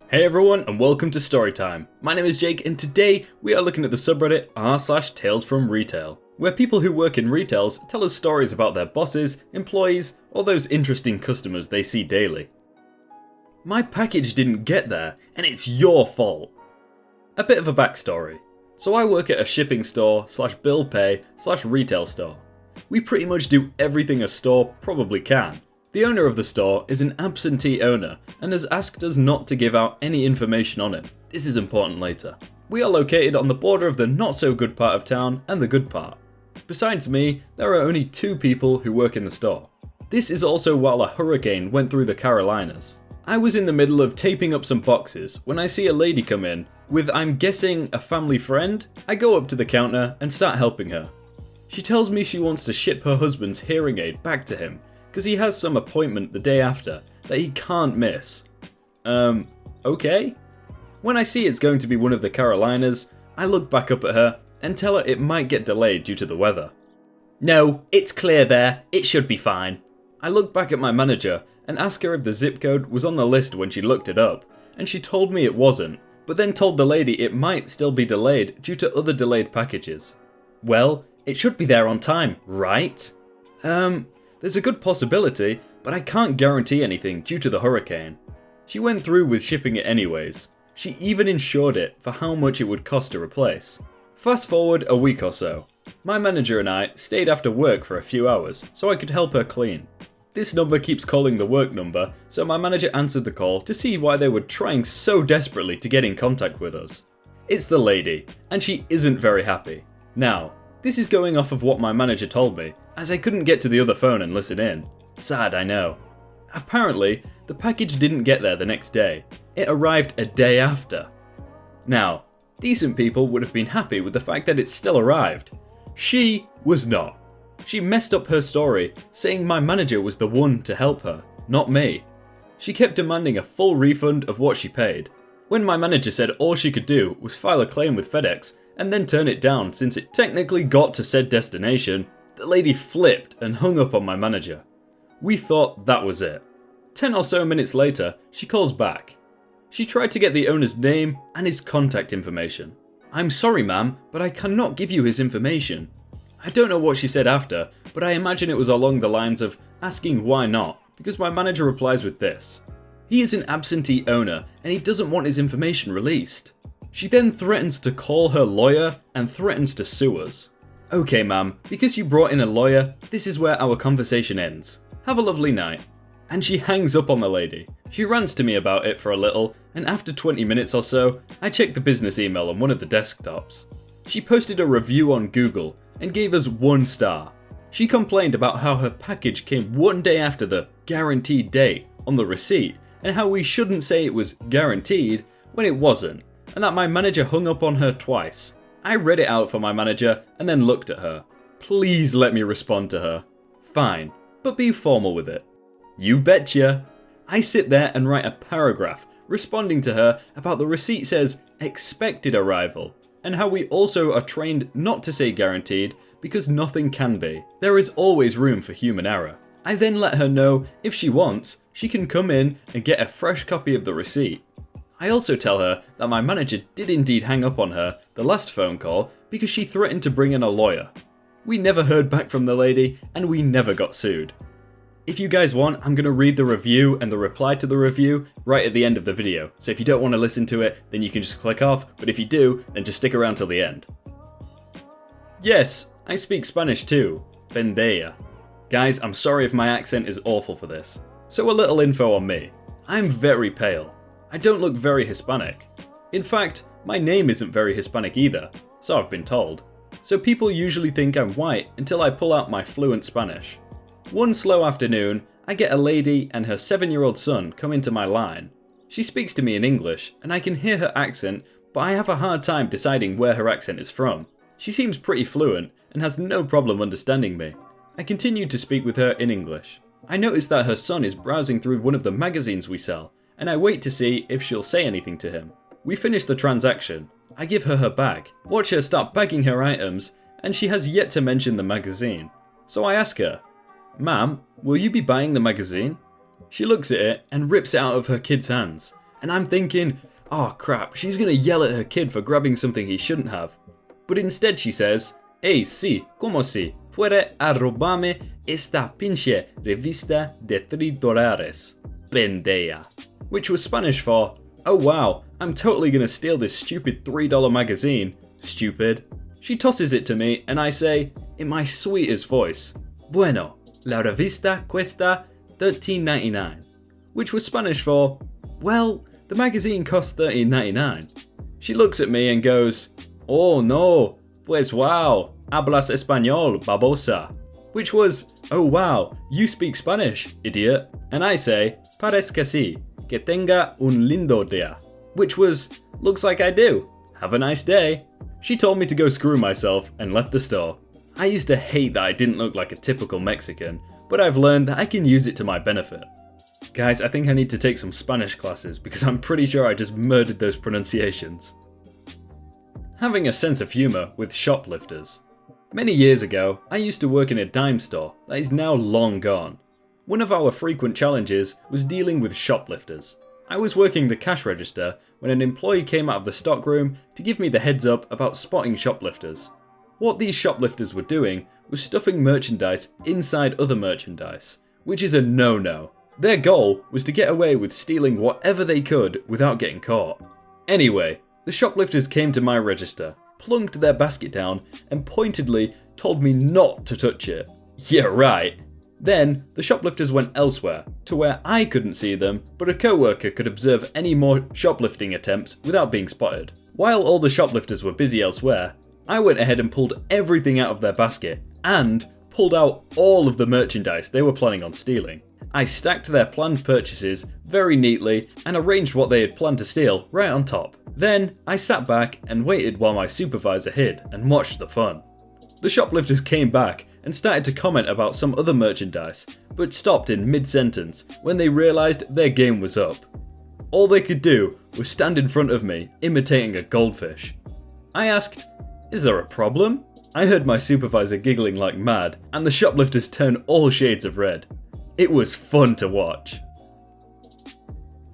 Hey everyone and welcome to Storytime. My name is Jake and today we are looking at the subreddit r/talesfromretail, where people who work in retails tell us stories about their bosses, employees, or those interesting customers they see daily. My package didn't get there and it's your fault. A bit of a backstory. So I work at a shipping store / bill pay / retail store. We pretty much do everything a store probably can. The owner of the store is an absentee owner and has asked us not to give out any information on him. This is important later. We are located on the border of the not so good part of town and the good part. Besides me, there are only 2 people who work in the store. This is also while a hurricane went through the Carolinas. I was in the middle of taping up some boxes when I see a lady come in with, I'm guessing, a family friend. I go up to the counter and start helping her. She tells me she wants to ship her husband's hearing aid back to him because he has some appointment the day after that he can't miss. Okay? When I see it's going to be one of the Carolinas, I look back up at her and tell her it might get delayed due to the weather. No, it's clear there, it should be fine. I look back at my manager and ask her if the zip code was on the list when she looked it up, and she told me it wasn't, but then told the lady it might still be delayed due to other delayed packages. Well, it should be there on time, right? There's a good possibility, but I can't guarantee anything due to the hurricane. She went through with shipping it anyways. She even insured it for how much it would cost to replace. Fast forward a week or so. My manager and I stayed after work for a few hours so I could help her clean. This number keeps calling the work number, so my manager answered the call to see why they were trying so desperately to get in contact with us. It's the lady, and she isn't very happy. Now, this is going off of what my manager told me, as I couldn't get to the other phone and listen in. Sad, I know. Apparently, the package didn't get there the next day. It arrived a day after. Now, decent people would have been happy with the fact that it still arrived. She was not. She messed up her story, saying my manager was the one to help her, not me. She kept demanding a full refund of what she paid, when my manager said all she could do was file a claim with FedEx and then turn it down since it technically got to said destination. The lady flipped and hung up on my manager. We thought that was it. 10 or so minutes later, she calls back. She tried to get the owner's name and his contact information. I'm sorry ma'am, but I cannot give you his information. I don't know what she said after, but I imagine it was along the lines of asking why not, because my manager replies with this. He is an absentee owner and he doesn't want his information released. She then threatens to call her lawyer and threatens to sue us. Okay ma'am, because you brought in a lawyer, this is where our conversation ends. Have a lovely night. And she hangs up on the lady. She rants to me about it for a little, and after 20 minutes or so, I checked the business email on one of the desktops. She posted a review on Google and gave us 1 star. She complained about how her package came 1 day after the guaranteed date on the receipt, and how we shouldn't say it was guaranteed when it wasn't, and that my manager hung up on her twice. I read it out for my manager and then looked at her. Please let me respond to her. Fine, but be formal with it. You betcha. I sit there and write a paragraph responding to her about the receipt says expected arrival, and how we also are trained not to say guaranteed because nothing can be. There is always room for human error. I then let her know if she wants, she can come in and get a fresh copy of the receipt. I also tell her that my manager did indeed hang up on her the last phone call because she threatened to bring in a lawyer. We never heard back from the lady and we never got sued. If you guys want, I'm going to read the review and the reply to the review right at the end of the video. So if you don't want to listen to it, then you can just click off, but if you do, then just stick around till the end. Yes, I speak Spanish too. Bendea. Guys, I'm sorry if my accent is awful for this. So a little info on me. I'm very pale. I don't look very Hispanic. In fact, my name isn't very Hispanic either, so I've been told. So people usually think I'm white until I pull out my fluent Spanish. One slow afternoon, I get a lady and her 7-year-old son come into my line. She speaks to me in English, and I can hear her accent, but I have a hard time deciding where her accent is from. She seems pretty fluent and has no problem understanding me. I continue to speak with her in English. I notice that her son is browsing through one of the magazines we sell, and I wait to see if she'll say anything to him. We finish the transaction. I give her her bag, watch her start bagging her items, and she has yet to mention the magazine. So I ask her, "Ma'am, will you be buying the magazine?" She looks at it and rips it out of her kid's hands. and I'm thinking, oh crap, she's gonna yell at her kid for grabbing something he shouldn't have. But instead she says, hey sí, como si fuera a robarme esta pinche revista de $3, pendeja. Which was Spanish for, oh wow, I'm totally gonna steal this stupid $3 magazine, stupid. She tosses it to me and I say, in my sweetest voice, bueno, la revista cuesta $13.99. Which was Spanish for, well, the magazine costs $13.99. She looks at me and goes, oh no, pues wow, hablas español, babosa. Which was, oh wow, you speak Spanish, idiot. And I say, parece que sí, que tenga un lindo día. Which was, looks like I do, have a nice day. She told me to go screw myself and left the store. I used to hate that I didn't look like a typical Mexican, but I've learned that I can use it to my benefit. Guys, I think I need to take some Spanish classes because I'm pretty sure I just murdered those pronunciations. Having a sense of humour with shoplifters. Many years ago, I used to work in a dime store that is now long gone. One of our frequent challenges was dealing with shoplifters. I was working the cash register when an employee came out of the stockroom to give me the heads up about spotting shoplifters. What these shoplifters were doing was stuffing merchandise inside other merchandise, which is a no-no. Their goal was to get away with stealing whatever they could without getting caught. Anyway, the shoplifters came to my register, plunked their basket down, and pointedly told me not to touch it. Yeah, right. Then, the shoplifters went elsewhere, to where I couldn't see them, but a co-worker could observe any more shoplifting attempts without being spotted. While all the shoplifters were busy elsewhere, I went ahead and pulled everything out of their basket, and pulled out all of the merchandise they were planning on stealing. I stacked their planned purchases very neatly and arranged what they had planned to steal right on top. Then, I sat back and waited while my supervisor hid and watched the fun. The shoplifters came back and started to comment about some other merchandise, but stopped in mid-sentence when they realised their game was up. All they could do was stand in front of me, imitating a goldfish. I asked, is there a problem? I heard my supervisor giggling like mad, and the shoplifters turned all shades of red. It was fun to watch.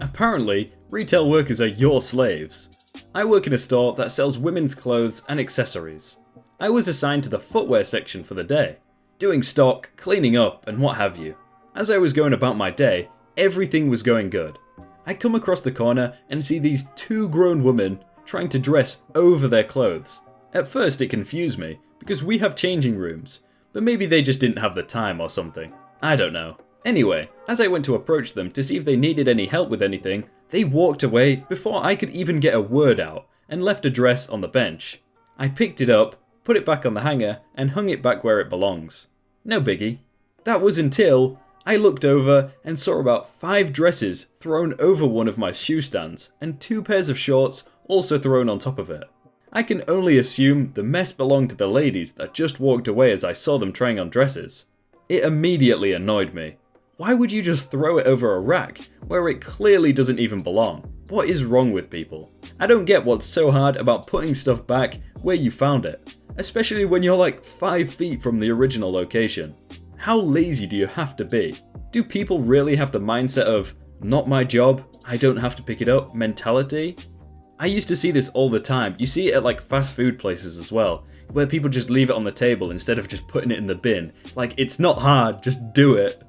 Apparently, retail workers are your slaves. I work in a store that sells women's clothes and accessories. I was assigned to the footwear section for the day, doing stock, cleaning up, and what have you. As I was going about my day, everything was going good. I come across the corner and see these two grown women trying to dress over their clothes. At first it confused me, because we have changing rooms, but maybe they just didn't have the time or something. I don't know. Anyway, as I went to approach them to see if they needed any help with anything, they walked away before I could even get a word out and left a dress on the bench. I picked it up, put it back on the hanger, and hung it back where it belongs. No biggie. That was until I looked over and saw about 5 dresses thrown over one of my shoe stands and 2 pairs of shorts also thrown on top of it. I can only assume the mess belonged to the ladies that just walked away as I saw them trying on dresses. It immediately annoyed me. Why would you just throw it over a rack where it clearly doesn't even belong? What is wrong with people? I don't get what's so hard about putting stuff back where you found it, especially when you're like 5 feet from the original location. How lazy do you have to be? Do people really have the mindset of, not my job, I don't have to pick it up mentality? I used to see this all the time. You see it at like fast food places as well, where people just leave it on the table instead of just putting it in the bin. Like, it's not hard, just do it.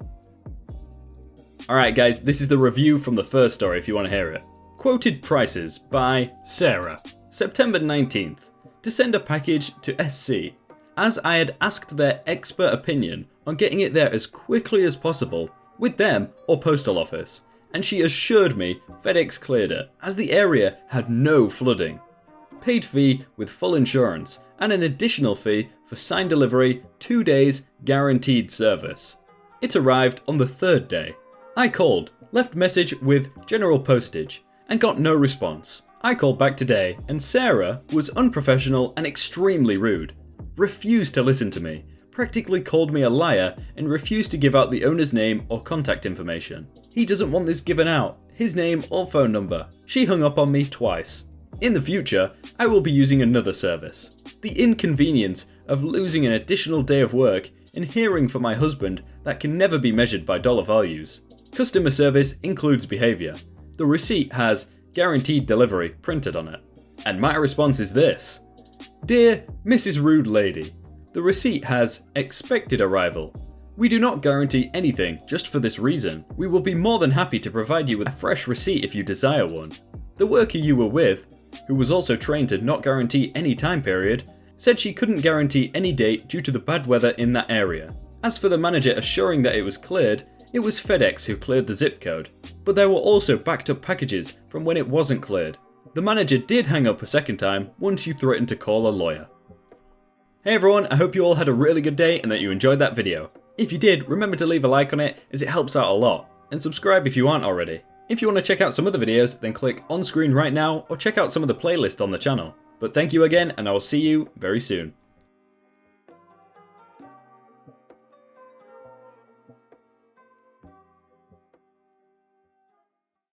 Alright guys, this is the review from the first story if you want to hear it. Quoted prices by Sarah. September 19th. To send a package to SC. As I had asked their expert opinion on getting it there as quickly as possible, with them or postal office, and she assured me FedEx cleared it, as the area had no flooding. Paid fee with full insurance, and an additional fee for signed delivery, 2 days guaranteed service. It arrived on the 3rd day. I called, left message with general postage, and got no response. I called back today, and Sarah was unprofessional and extremely rude. Refused to listen to me, practically called me a liar, and refused to give out the owner's name or contact information. He doesn't want this given out, his name or phone number. She hung up on me twice. In the future, I will be using another service. The inconvenience of losing an additional day of work and hearing from my husband that can never be measured by dollar values. Customer service includes behaviour. The receipt has "Guaranteed Delivery" printed on it. And my response is this: Dear Mrs. Rude Lady, the receipt has "Expected Arrival." We do not guarantee anything just for this reason. We will be more than happy to provide you with a fresh receipt if you desire one. The worker you were with, who was also trained to not guarantee any time period, said she couldn't guarantee any date due to the bad weather in that area. As for the manager assuring that it was cleared, it was FedEx who cleared the zip code, but there were also backed up packages from when it wasn't cleared. The manager did hang up a second time once you threatened to call a lawyer. Hey everyone, I hope you all had a really good day and that you enjoyed that video. If you did, remember to leave a like on it as it helps out a lot, and subscribe if you aren't already. If you want to check out some other videos, then click on screen right now or check out some of the playlists on the channel. But thank you again, and I will see you very soon.